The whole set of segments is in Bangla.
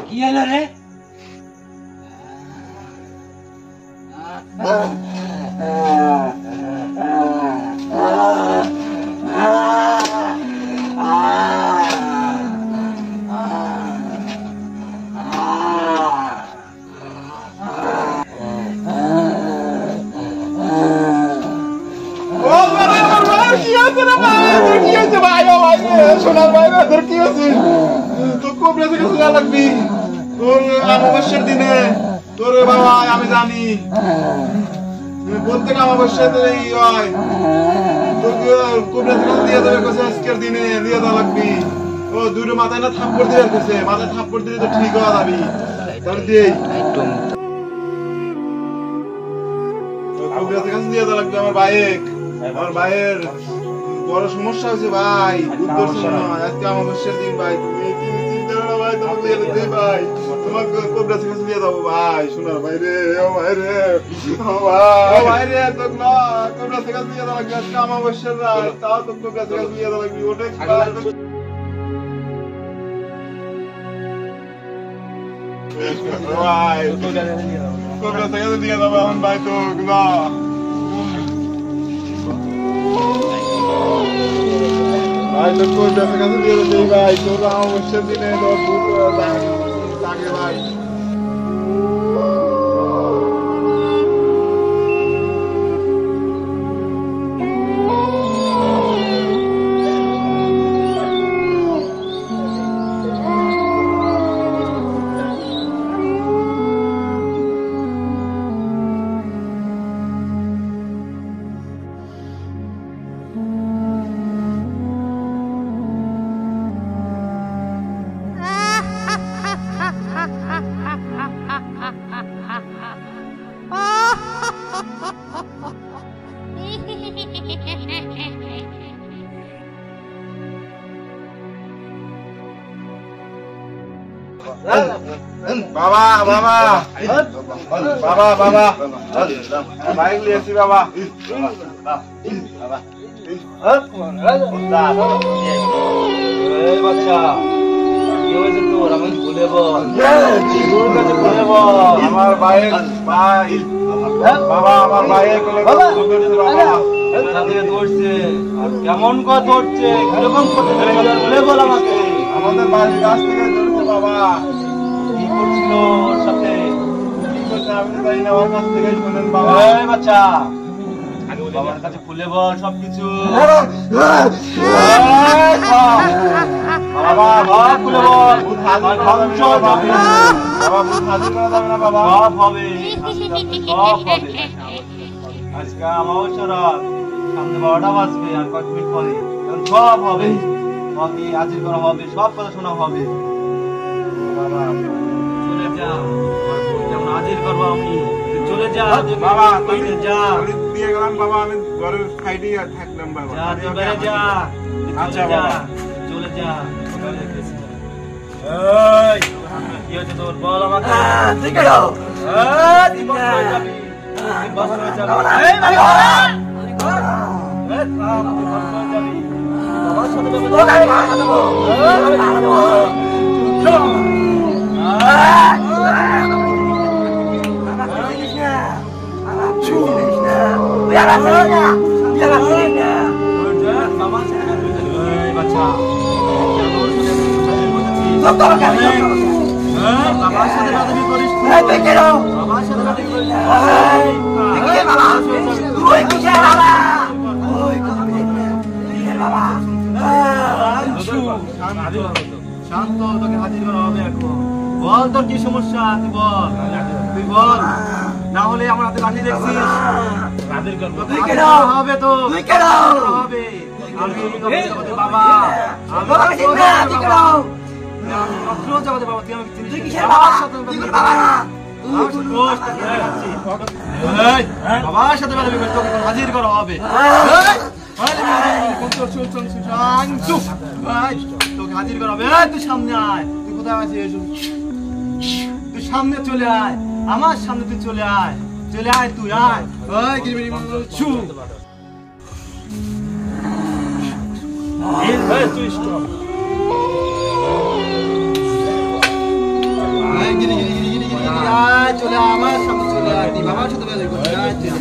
কি হলো রে? সোনার বাইরে তোর কি আছে? তোর কোবরা থেকে সোনা লাগবি তোর অমাবস্যার দিনে। তোর বাবা আমি জানি প্রত্যেক অমাবস্যাতে এই হয়। তোকে কোবরা থেকে দিয়ে দেবে কাছে আজকের দিনে দিয়ে দেওয়া লাগবি। ও দুটো মাথায় না থাপ্পড় দিয়ে রাখছে, মাথায় থাপ্পড় দিলে তো ঠিক হওয়া যাবি। তাহলে দিই কোবরা থেকে দিয়ে দেওয়া লাগবে। আমার ভাইয়ের বড় সমস্যা হয়েছে ভাই, বুঝতে না আজকে অমাবস্যার দিন ভাই। তুমি চিন্তা করো ভাই, তোমাকে দিয়ে দিই ভাই, তোমাকে কোবরা থেকে দিয়ে দেবো ভাই। শোনার ভাই রে, ও ভাই রে, ও ভাই রে, তো না কোবরা থেকে দিয়ে দেওয়া লাগবে আজকে অমাবস্যার রাত। তাও তো কোবরা থেকে দিয়ে দেওয়া লাগবে। ওটা ভাই কোবরা থেকে দিয়ে দেবো এখন ভাই। তো না ভাই তো কোবরা থেকে দিয়ে দেবো ভাই। তোর অমাবস্যার দিনে থাকে ভাই। বাবা বাবা বাবা বাবা বাইক লিয়েছি বাবা। বাচ্চা কি হয়েছে তোর? আমি ভুলে বল, তোর কাছে ভুলে বল। আমার বাইক ভাই বাবা, আমার বাইক বাবা ধরছে। কেমন কথা ধরছে? কিরকম কথা বলে বল আমাকে। আমাদের বাড়ির কাছ থেকে ধরেছে বাবা। কি করছিল ওর সাথে? কি করছে আমি তো জানি না, আমার কাছ থেকে শোনেন বাবা। এই বাচ্চা বাবার কাছে খুলে বল সবকিছু। বাবা বাবা খুলে বল। বাবা বুঝ হাজির করা যাবে না বাবা। সব হবে, সব হবে। আজকে অমাবস্যা রাত, সামনে 12টা বাজবে আর কয়েক মিনিট পরে। সব হবে, সবই হাজির করা হবে, সব কথা শোনা হবে। বাবা চলে যা, যেমন হাজির করবো আমি। চলে যা বাবা, যা দিয়ে গেলাম বাবা। আমি ঘরের সাইডেই থাকলাম বাবা। যা তুই বেড়ে যা। আচ্ছা বাবা চলে যা। এই কি হচ্ছে তোর? বল আমাকে। তুই কেন তুই বস হয়ে যাবি, তুই বস হয়ে যাবি। এই বাবা এই থাম, তুই বস হয়ে যাবি। বাবার সাথে তোকে আমি মারা দেব। আমি মারা দেব। চল বাবার সাথে বাদাবি করিস। বাবার সাথে বাদাবি করিস। শান্ত, তোকে হাজির করা হবে এখন। বল তোর কি সমস্যা? তুই বল, তুই বল, না হলে আমার হাতে লাঠি দেখছিস। হাজির করবো হবে তো হবে। আমি বাবা, বাবার সাথে হাজির করা হবে। তোকে হাজির করা হবে। তুই সামনে আয়। তুই কোথায় আছিস? তুই সামনে চলে আয়, আমার সামনে তুই চলে আয়। চলে আয়, তুই আয়। তুই চলে আয় আমার সামনে চলে আয় তুই বাবার সাথে বের করছিস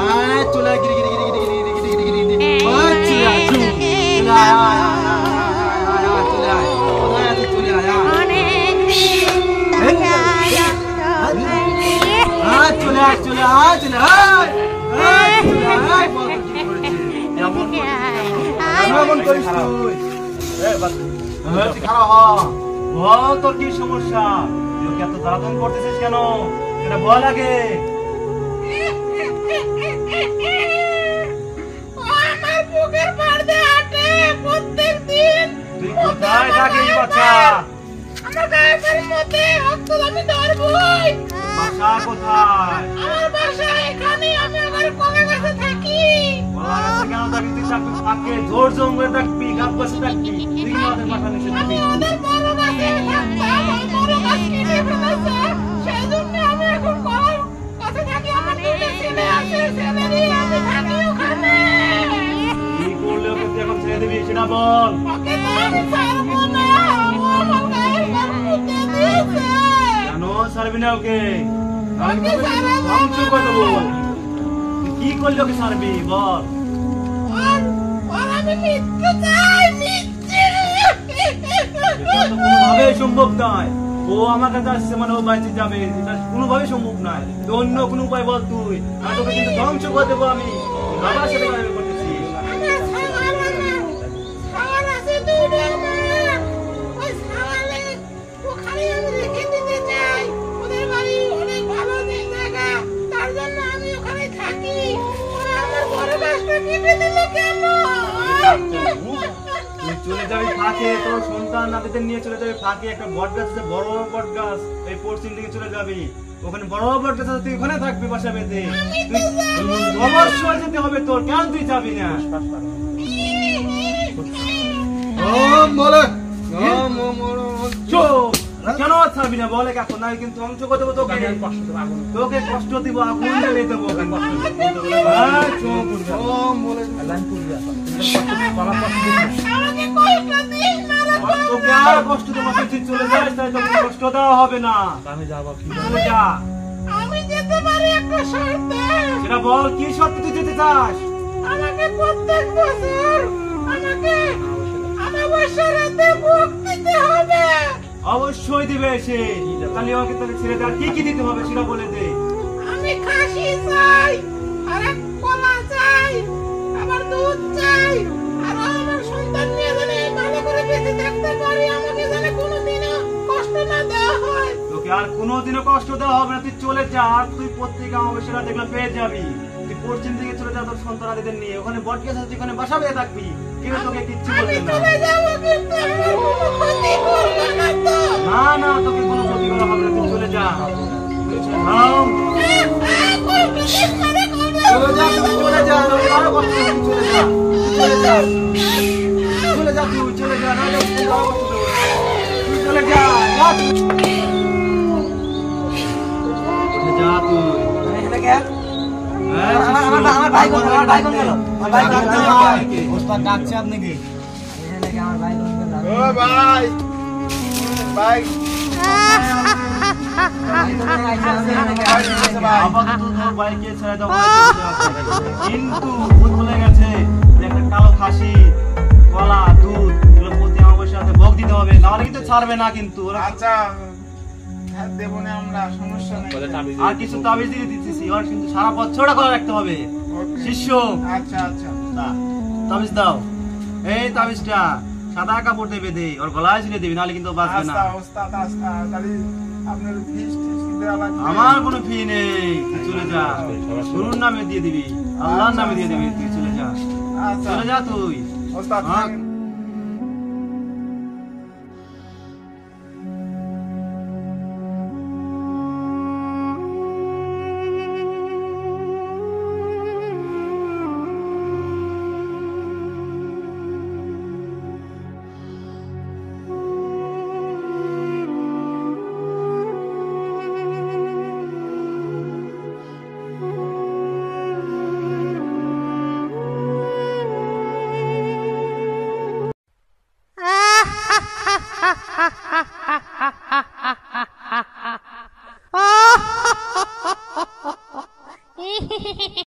আয় চলে আয় গিরি গিরি গিরি গিরি গিরি গিরি গিরি গিরি গিরি আয় চলে আয় চলে আয় চলে আয় চলে আয় চলে আয় চলে আয় চলে আয় এমন করিস তুই খারাপ বল তোর কি সমস্যা তুই এত তাড়াতাড়ি করতেছিস কেন এটা বল আগে আমার বুকের পর্দা আটে প্রত্যেকদিন তুই কোথায় থাকিস বাচ্চা আমার গায়ের মধ্যে রক্ত আমি ধরবই বাসা কোথায় আমার বাসা এখানে আমি আমার কোলে কাছে থাকি কেন থাকিস তুই থাকবি ফাঁকে জোর জঙ্গলে থাকবি গাছ বসে থাকবি তুই আমাদের বাসা নিষেধ আমি দিবি ওদের বড় গাছে থাকতাম ওই বড় গাছ কেটে ফেলেছে সেই জন্য আমি এখন কোলে কাছে থাকি আমার দুটো ছেলে আছে ছেলেরই আমি থাকি ওখানে কি করলে ওকে তুই এখন ছেড়ে দিবি সেটা বল ওকে তো আমি ছাড়বো না ও আমার গায়ের মধ্যে দিয়েছে কেন ছাড়বি না ওকে ধ্বংস করে দেবো তুই কি করলি ওকে ছাড়বি বল আমি মৃত্যু চাই কোনোভাবে সম্ভব নয় ও আমার কাছে আসছে মানে ও বাঁচে যাবে এটা কোনোভাবে সম্ভব নয় তো অন্য কোনো উপায় বল তুই আর তোকে কিন্তু ধ্বংস করে দেবো আমি বাবার সাথে কথা করতেছি তুই চলে যাবি ফাঁকে তোর সন্তান নাতিদের নিয়ে চলে যাবি ফাঁকে একটা বট গাছ আছে বড় বট গাছ এই পশ্চিম দিকে চলে যাবি ওখানে বড় বট গাছ আছে তুই ওখানে থাকবি বাসা বেঁধে তুই অবশ্যই যেতে হবে তোর কেন তুই যাবি না বলে কেন ছাড়বি না বলে এখন না কিন্তু ধ্বংস করে দেবো তোকে তোকে কষ্ট দিব আগুন জ্বালিয়ে দেবো তোকে আর কষ্ট দেবো তুই চলে যাস তাই তোকে কষ্ট দেওয়া হবে না আমি যাবো চলে যা আমি যেতে পারি একটা শর্তে সেটা বল কি শর্তে তুই যেতে চাস আমাকে প্রত্যেক বছর আমাকে অমাবস্যার রাতে ভোগ দিতে হবে অবশ্যই দিবে সে তাহলে ওকে তাহলে ছেড়ে দেওয়ার কি কি দিতে হবে সেটা বলে দে আমি খাসি চাই আর এক কলা চাই আবার দুধ চাই আর আমার সন্তান নিয়ে যেন ভালো করে বেঁচে থাকতে পারি আমাকে যেন কোনোদিনও কষ্ট না দেওয়া হয় তোকে আর কোনোদিনও কষ্ট দেওয়া হবে না তুই চলে যা আর তুই প্রত্যেক অমাবস্যারা দেখলাম পেয়ে যাবি তুই পশ্চিম দিকে চলে যা তোর সন্তানাদিদের নিয়ে ওখানে বটগাছ আছে ওখানে বাসা বেঁধে থাকবি কেউ তোকে কিচ্ছু বলবে না চলে যাবো কিন্তু আমার কোনো ক্ষতি করবে না তো না না তোকে কোনো ক্ষতি করা হবে না তুই চলে যা চলে যা তোকে আরো কষ্ট দেবো, চলে যা চলে যা চলে যা তুই চলে যা না আরো কষ্ট দেবো তুই চলে যা যা তুই আমার ভাই কোন গেল আমার ভাই ডাকছে ওস্তাদ ডাকছে আপনাকে আমার ভাই কোন গেল ও ভাই ভাই আপাতত তোর বাইকে ছেড়ে দাও কিন্তু ভূত বলে গেছে যে একটা কালো খাসি কলা দুধ এগুলো প্রতি অমাবস্যাতে ভোগ দিতে হবে নাহলে কিন্তু ছাড়বে না কিন্তু ওরা আচ্ছা দেবো না আমরা সমস্যা নেই আর কিছু তাবিজ দিয়ে দিতেছি ওর কিন্তু সারা বছরটা করে রাখতে হবে শিষ্য আচ্ছা আচ্ছা তাবিজ দাও এই তাবিজটা সাদা কাপড় দেবে দে ওর গলায় ঝুলিয়ে দিবি নাহলে কিন্তু বাঁচবে না ওস্তাদ তাহলে আপনার ফিস টিস কি দেওয়া লাগবে আমার কোনো ফি নেই তুই চলে যা গুরুর নামে দিয়ে দিবি আল্লাহর নামে দিয়ে দিবি তুই চলে যা আচ্ছা চলে যা তুই ওস্তাদ হ্যাঁ।